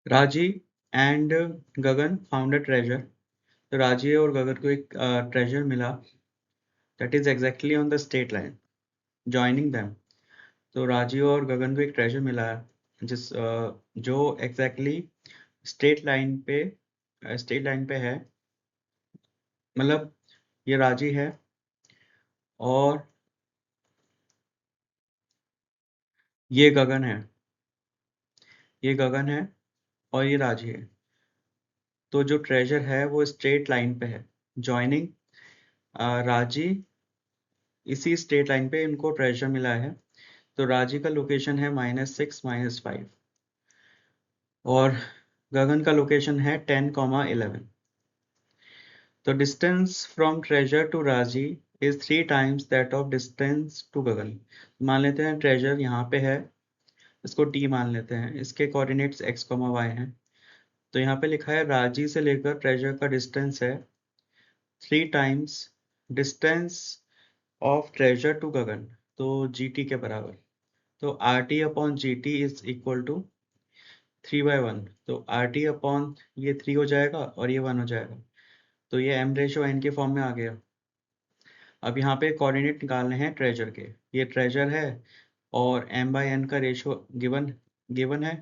राजी and Gagan found a treasure. तो राजी और गगन को एक ट्रेजर मिला that is exactly on the state line joining them. तो राजी और गगन को एक ट्रेजर मिला है जो एग्जैक्टली स्टेट लाइन पे है। मतलब ये राजी है और ये गगन है, ये गगन है और ये राजी है। तो जो ट्रेजर है वो स्ट्रेट लाइन पे है जॉइनिंग राजी। इसी स्ट्रेट लाइन पे इनको ट्रेजर मिला है। तो राजी का लोकेशन है -6 -5 और गगन का लोकेशन है 10, 11। तो distance from treasure to Raji is 3 times that of distance to Gagan. मान लेते हैं ट्रेजर यहाँ पे है, इसको टी मान लेते हैं, इसके कोऑर्डिनेट्स x, y हैं। तो यहाँ पे लिखा है रांची से लेकर ट्रेजर का डिस्टेंस है 3 times distance of treasure to Gagan, तो GT के बराबर। तो RT upon GT is equal to 3/1। तो RT अपॉन ये 3 हो जाएगा और ये 1 हो जाएगा। तो ये m/n के फॉर्म में आ गया। अब यहाँ पे कोऑर्डिनेट निकालने हैं ट्रेजर के। ये ट्रेजर है और m/n का रेशो गिवन गिवन है,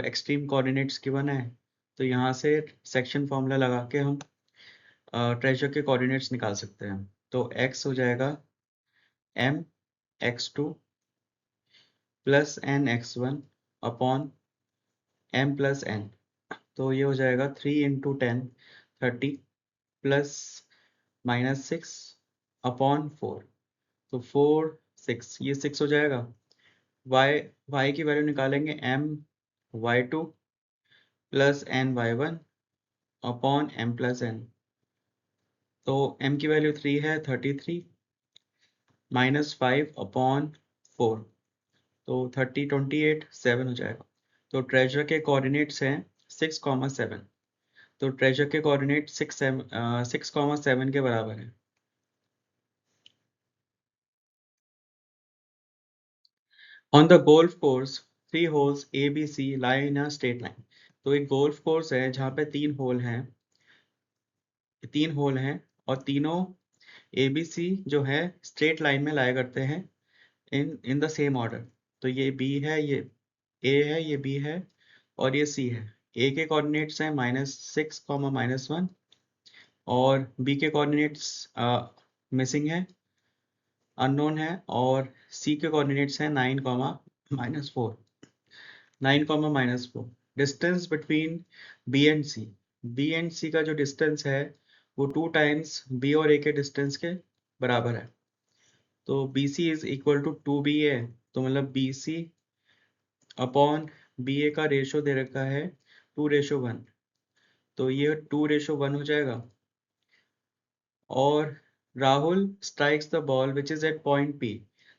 एक्सट्रीम कोऑर्डिनेट्स गिवन है। तो यहाँ से सेक्शन फॉर्मूला लगा के हम ट्रेजर के कोऑर्डिनेट्स निकाल सकते हैं। तो x हो जाएगा mx2 plus nx1 upon m plus n। तो ये हो जाएगा 3 × 10 30 प्लस -6 अपॉन 4। तो 4 6 ये 6 हो जाएगा। y की वैल्यू निकालेंगे my2 plus ny1 upon m plus n। तो m की वैल्यू 3 है, 33 -5 अपॉन 4। तो 30 28 7 हो जाएगा। तो ट्रेजर के कोऑर्डिनेट्स हैं 6, 7। तो ट्रेजर के कोऑर्डिनेट 6, 7 के बराबर है। On the golf course 3 holes ABC lie in a straight line। तो एक गोल्फ कोर्स है जहाँ पे 3 होल हैं और तीनों ABC जो है स्ट्रेट लाइन में लाया करते हैं इन द सेम ऑर्डर। तो ये B है, ये A है, ये B है और ये C है। A के कोऑर्डिनेट्स हैं -6, -1 और B के कोऑर्डिनेट्स मिसिंग है, अननोन है और C के कोऑर्डिनेट्स हैं 9, -4। 9, -4। Distance between B and C का जो डिस्टेंस है वो 2 टाइम्स B और A के डिस्टेंस के बराबर है। तो BC is equal to 2BA। तो मतलब BC अपॉन BA का रेशो दे रखा है 2:1। तो ये 2:1 हो जाएगा। और Rahul strikes the ball which is at point P।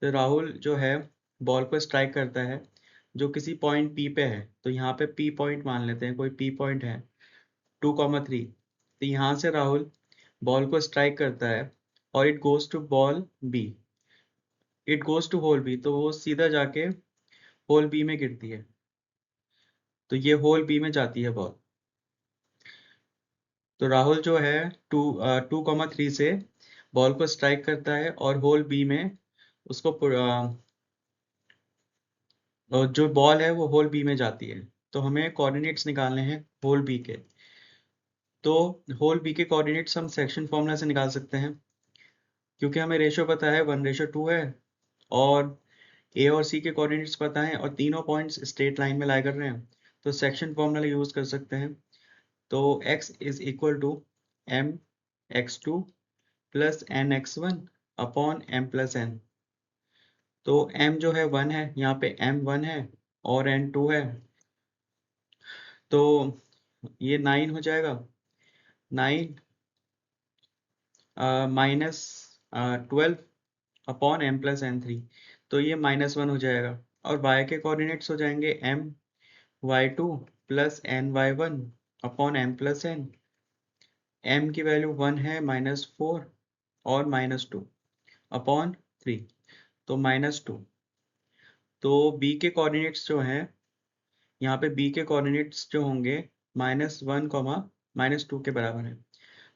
तो राहुल जो है बॉल को स्ट्राइक करता है जो किसी पॉइंट P पे है। तो यहाँ पे P पॉइंट मान लेते हैं, कोई P पॉइंट है 2, 3। तो यहाँ से राहुल बॉल को स्ट्राइक करता है और it goes to hole B. तो वो सीधा जाके होल बी में गिरती है। तो ये होल बी में जाती है बॉल। तो राहुल जो है 2, 3 से बॉल को स्ट्राइक करता है और होल बी में उसको और जो बॉल है वो होल बी में जाती है। तो हमें कोऑर्डिनेट्स निकालने हैं होल बी के। तो होल बी के कोऑर्डिनेट्स हम सेक्शन फॉर्मूला से निकाल सकते हैं क्योंकि हमें रेशो पता है 1:2 है और ए और सी के कोऑर्डिनेट्स पता है और तीनों पॉइंट्स स्ट्रेट लाइन में लाई कर रहे हैं। तो सेक्शन फॉर्मूला यूज कर सकते हैं। तो x is equal to mx2 plus nx1 upon m plus n। तो m जो है 1 है, यहाँ पे m 1 है और n 2 है। तो ये 9 हो जाएगा। 9 -12 अपॉन m प्लस n3। तो ये -1 हो जाएगा। और y के कोऑर्डिनेट्स हो जाएंगे my2 plus ny1 upon m plus n। m की वैल्यू 1 है, -4 और -2 अपॉन 3। तो -2। तो b के कोऑर्डिनेट्स जो हैं यहाँ पे बी के कोऑर्डिनेट्स जो होंगे -1, -2 के बराबर है।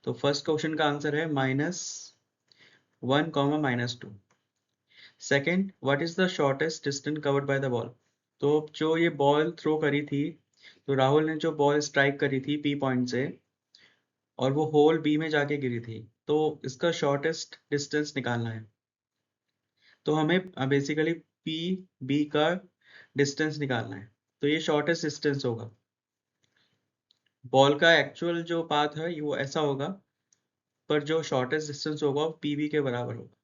तो फर्स्ट क्वेश्चन का आंसर है -1, -2। Second, what is the shortest distance covered by the ball. तो जो ये बॉल थ्रो करी थी, तो राहुल ने जो बॉल स्ट्राइक करी थी पी पॉइंट से, और वो होल बी में जाके गिरी थी, तो इसका शॉर्टेस्ट डिस्टेंस निकालना है। तो हमें बेसिकली पी बी का डिस्टेंस निकालना है। तो ये शॉर्टेस्ट डिस्टेंस होगा। बॉल का एक्चुअल जो पाथ है वो ऐसा होगा, पर जो शॉर्टेस्ट डिस्टेंस होगा वो पी बी के बराबर होगा।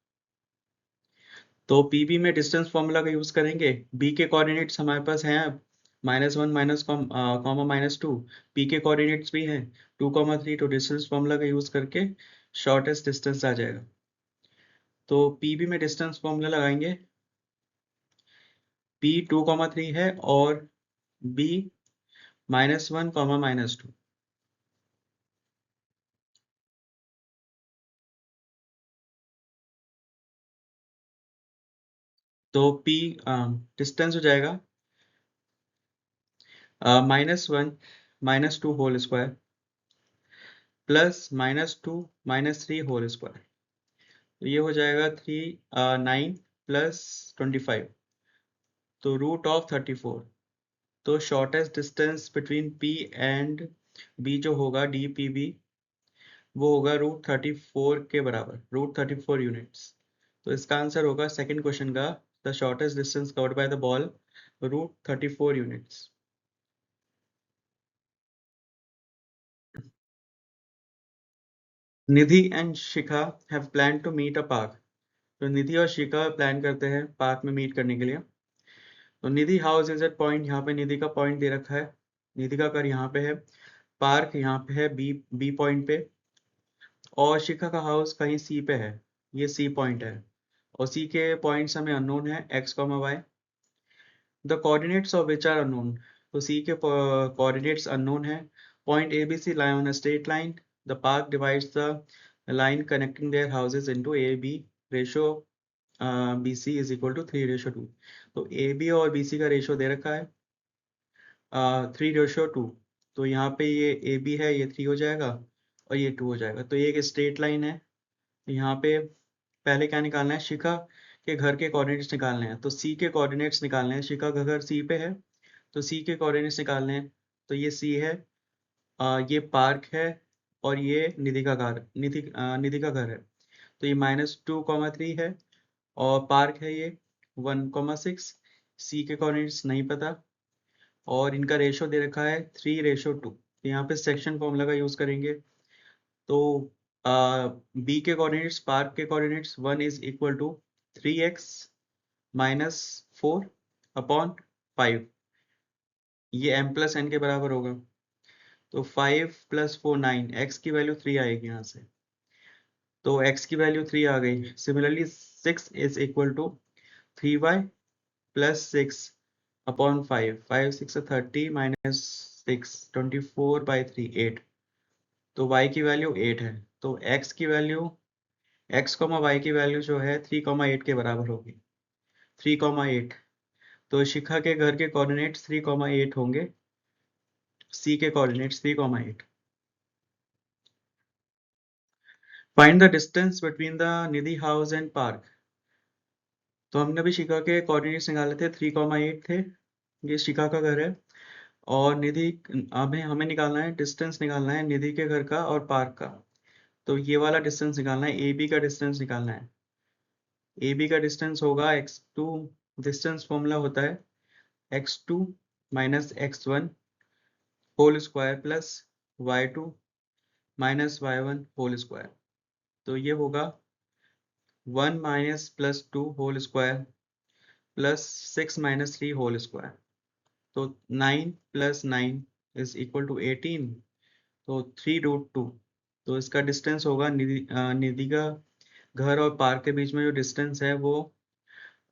तो पीबी में डिस्टेंस फॉर्मूला का यूज करेंगे। बी के कोऑर्डिनेट्स हमारे पास हैं अब -1, -2। पी के कोऑर्डिनेट्स भी हैं 2, 3। तो डिस्टेंस फॉर्मूला का यूज करके शॉर्टेस्ट डिस्टेंस आ जाएगा। तो पीबी में डिस्टेंस फॉर्मूला लगाएंगे। पी 2, 3 है और बी -1, -2। तो पी डिस्टेंस हो जाएगा -1, -2 whole square plus -2, -3 whole square. तो ये हो जाएगा 9 प्लस 25, तो √34। तो shortest distance between P and B जो होगा DPB, वो होगा √34 के बराबर, √34 यूनिट्स। तो इसका आंसर होगा सेकंड क्वेश्चन का, the shortest distance covered by the ball √34 units. Nidhi and Shikha have plan to meet a park. तो निधि और शिखा प्लान करते हैं पार्क में मीट करने के लिए। तो निधि हाउस इज एट पॉइंट, यहाँ पे निधि का पॉइंट दे रखा है, निधि का घर यहाँ पे है, पार्क यहाँ पे है बी बी पॉइंट पे, और शिखा का हाउस कहीं सी पे है, ये सी पॉइंट है, और सी के पॉइंट्स हमें अननोन है x, y। The coordinates of which are unknown. तो सी के कोऑर्डिनेट्स अननोन है। Point A B C lie on a straight line. The park divides the line connecting their houses into A B, ratio B C is equal to 3:2। तो A B और B C का ratio दे रखा है 3:2। तो यहाँ पे ये ए बी है, ये 3 हो जाएगा और ये 2 हो जाएगा। तो ये एक स्ट्रेट लाइन है। यहाँ पे पहले क्या निकालना है, शिखा के घर के कोऑर्डिनेट्स निकालने हैं। तो सी के कोऑर्डिनेट्स निकालने हैं, शिखा का घर सी पे है, तो सी के कोऑर्डिनेट्स निकालने हैं। तो ये सी है, ये पार्क है, और ये निधि का घर, निधि का घर है। तो ये -2, 3 है, और पार्क है ये 1, 6। सी के कोऑर्डिनेट्स नहीं पता, और इनका रेशो दे रखा है 3:2। तो यहाँ पे सेक्शन फॉर्मूला का यूज करेंगे। तो बी के कोऑर्डिनेट्स, पार्क के coordinates 1 is equal to 3x -4/5। ये m प्लस n के बराबर होगा। तो 5 + 4 9, x की वैल्यू 3 आएगी यहाँ से। तो x की वैल्यू 3 आ गई। Similarly 6 is equal to 3y + 6/5। 5 6 30 -6, 24/3, 8। तो y की वैल्यू 8 है। तो x की वैल्यू, x, y की वैल्यू जो है 3, 8 के बराबर होगी। 3, 8। तो शिखा के घर के कोऑर्डिनेट्स 3, 8 होंगे, सी के coordinates 3, 8। Find the distance between the Nidhi house and park. तो हमने अभी शिखा के कोऑर्डिनेट्स निकाले थे, 3, 8 थे। ये शिखा का घर है, और निधि, हमें हमें निकालना है, डिस्टेंस निकालना है निधि के घर का और पार्क का। तो ये वाला डिस्टेंस निकालना है, ए बी का डिस्टेंस निकालना है। ए बी का डिस्टेंस होगा x2, डिस्टेंस फॉर्मूला होता है x2 - x1 whole square plus y2 - y1 whole square. तो ये होगा 1 - +2 whole square plus 6 - 3 whole square. तो 9 + 9 इज इक्वल टू 18। तो 3√2। तो इसका डिस्टेंस होगा, निधि का घर और पार्क के बीच में जो डिस्टेंस है वो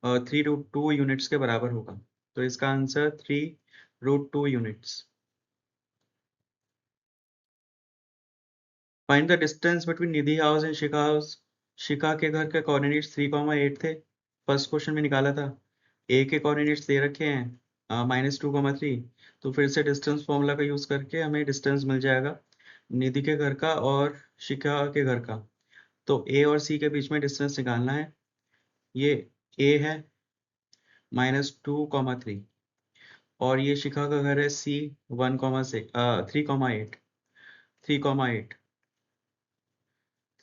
3√2 यूनिट्स के बराबर होगा। तो इसका answer 3√2 units. Find the distance between Nidhi house and Shikha house. Shikha के घर के कोऑर्डिनेट्स 3, 8 थे, फर्स्ट क्वेश्चन में निकाला था। ए के कोऑर्डिनेट्स दे रखे हैं -2, 3। तो फिर से डिस्टेंस फॉर्मूला का यूज़ करके हमें डिस्टेंस मिल जाएगा निधि के घर का और शिखा के घर का। तो ए और सी के बीच में डिस्टेंस निकालना है। ये ए है -2, 3 और ये शिखा का घर है सी 3,8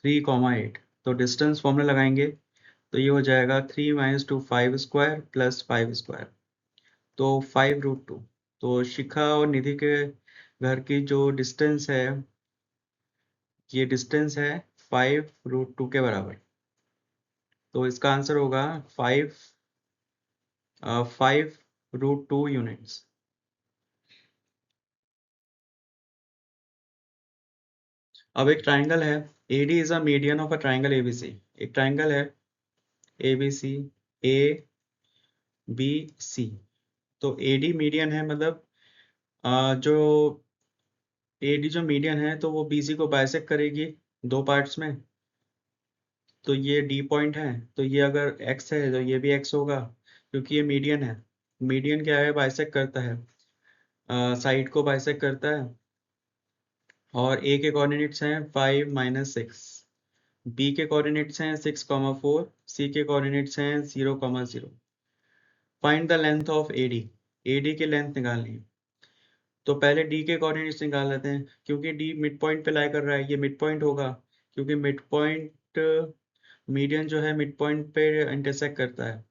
3,8 तो डिस्टेंस फॉर्मूला लगाएंगे तो ये हो जाएगा 3 - 2 5 स्क्वायर प्लस 5 स्क्वायर तो 5√2। तो शिखा और निधि के घर की जो डिस्टेंस है ये डिस्टेंस है 5√2 के बराबर। तो इसका आंसर होगा 5√2 यूनिट्स। अब एक ट्राइंगल है AD is a median of a triangle ABC। एक ट्राइंगल है ABC ABC। तो AD मीडियन है, मतलब जो AD जो मीडियन है तो वो BC को बाइसेक्ट करेगी दो पार्ट्स में। तो ये D पॉइंट है, तो ये अगर X है तो ये भी X होगा क्योंकि ये मीडियन है। मीडियन क्या है, बाइसेक्ट करता है, साइड को बाइसेक्ट करता है। और A के कोऑर्डिनेट्स हैं 5 - 6, B के कोऑर्डिनेट्स हैं 6,4, C के कोऑर्डिनेट्स हैं 0,0। Find the length of AD की लेंथ निकालनी है। तो पहले D के कोऑर्डिनेट्स निकाल लेते हैं क्योंकि D मिड पॉइंट पे लाई कर रहा है, ये मिड पॉइंट होगा क्योंकि मिड पॉइंट मीडियन जो है मिड पॉइंट पे इंटरसेक्ट करता है।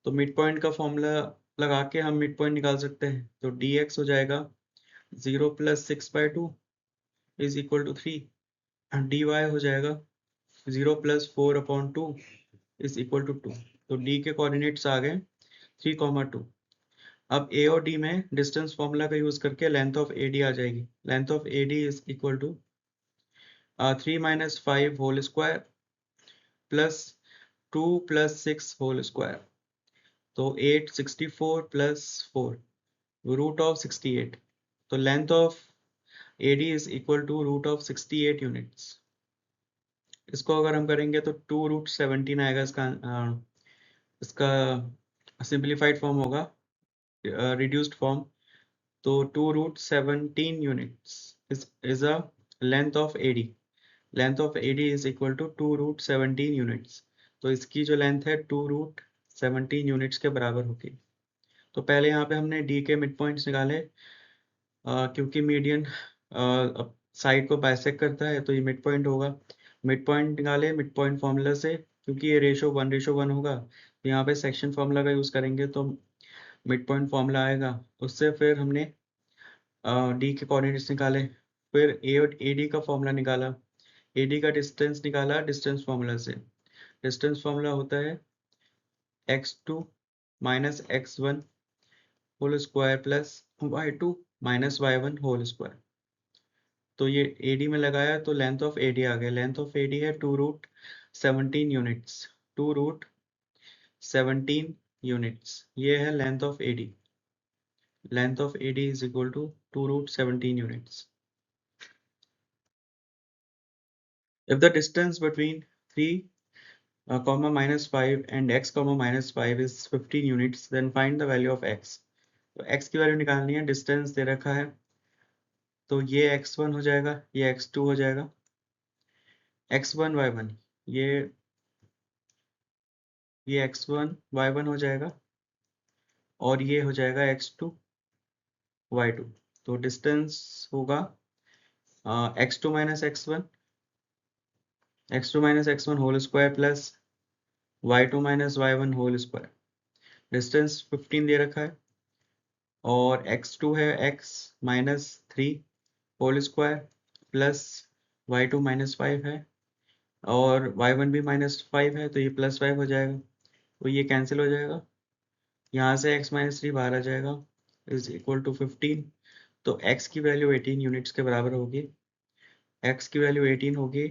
तो मिड पॉइंट का फॉर्मूला लगा के हम मिड पॉइंट निकाल सकते हैं। तो dx हो जाएगा 0 + 6/2 इज इक्वल टू 3। dy हो जाएगा 0 + 4/2 इज इक्वल टू 2। तो D के कोऑर्डिनेट्स आ गए 3,2। अब A और D में डिस्टेंस फॉर्मूला का यूज करके लेंथ ऑफ AD आ जाएगी। Length of AD is equal to 3 - 5 whole square plus 2 + 6 whole square. तो 864 + 4 √68। तो length of AD is equal to √68 units. इसको अगर हम करेंगे तो 2√17 आएगा। इसका सिंप्लीफाइड फॉर्म होगा, रिड्यूस्ड फॉर्म। तो 2√17 units is a length of AD। Length of AD is equal to 2√17 units. तो इसकी जो लेंथ है 2√17 यूनिट्स के बराबर होगी। तो पहले यहाँ पे हमने D के मिड पॉइंट्स निकाले, क्योंकि मीडियन साइड को बाइसेक्ट करता है तो ये मिड पॉइंट होगा। मिड पॉइंट निकाले मिड पॉइंट फॉर्मूला से, क्योंकि ये रेशो 1:1 होगा तो यहाँ पे सेक्शन फॉर्मूला का यूज़ करेंगे तो मिड पॉइंट फॉर्मूला आएगा। उससे फिर हमने D के कोऑर्डिनेट्स निकाले, फिर A और AD का फॉर्मूला निकाला, AD का डिस्टेंस निकाला डिस्टेंस फॉर्मूला से। डिस्टेंस फॉर्मूला होता है x2 - x1 whole square plus y2 - y1 whole square. तो ये AD में लगाया तो लेंथ ऑफ AD आ गया। लेंथ ऑफ AD है 2√17 यूनिट्स। 2√17 यूनिट्स ये है length of AD। Length of AD is equal to 2√17 units. If the distance between 3, -5 and x, -5 is 15 units, then find the value of x। तो x की value निकालनी है, distance दे रखा है तो ये x1 हो जाएगा, ये x2 हो जाएगा, x1 y1 ये x1 y1 हो जाएगा और ये हो जाएगा x2 y2। तो डिस्टेंस होगा x2 - x1 whole square plus y2 - y1 whole square. Distance 15 दे रखा है और x2 है x -3 whole square plus y2 -5 है और y1 भी -5 है तो ये +5 हो जाएगा। तो ये कैंसिल हो जाएगा, यहाँ से x -3 बाहर आ जाएगा इज इक्वल टू 15। तो x की वैल्यू 18 यूनिट्स के बराबर होगी। x की वैल्यू 18 होगी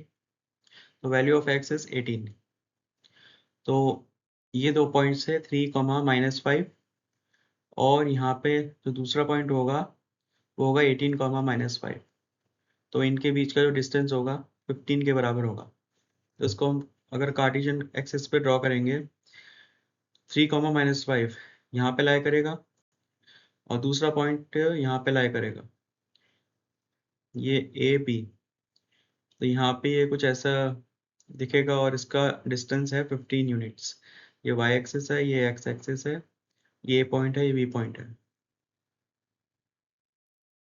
तो वैल्यू ऑफ x इज 18। तो ये दो पॉइंट्स है 3, -5 और यहाँ पे जो दूसरा पॉइंट होगा वो होगा 18, -5। तो इनके बीच का जो डिस्टेंस होगा 15 के बराबर होगा। तो इसको हम अगर कार्टेशियन एक्सिस पे ड्रॉ करेंगे 3, -5 यहाँ पे लाई करेगा और दूसरा पॉइंट यहाँ पे लाई करेगा, ये ए बी। तो यहाँ पे ये कुछ ऐसा दिखेगा और इसका डिस्टेंस है 15 यूनिट्स। ये वाई एक्सिस है, ये एक्स एक्सिस है, ये पॉइंट है, ये बी पॉइंट है।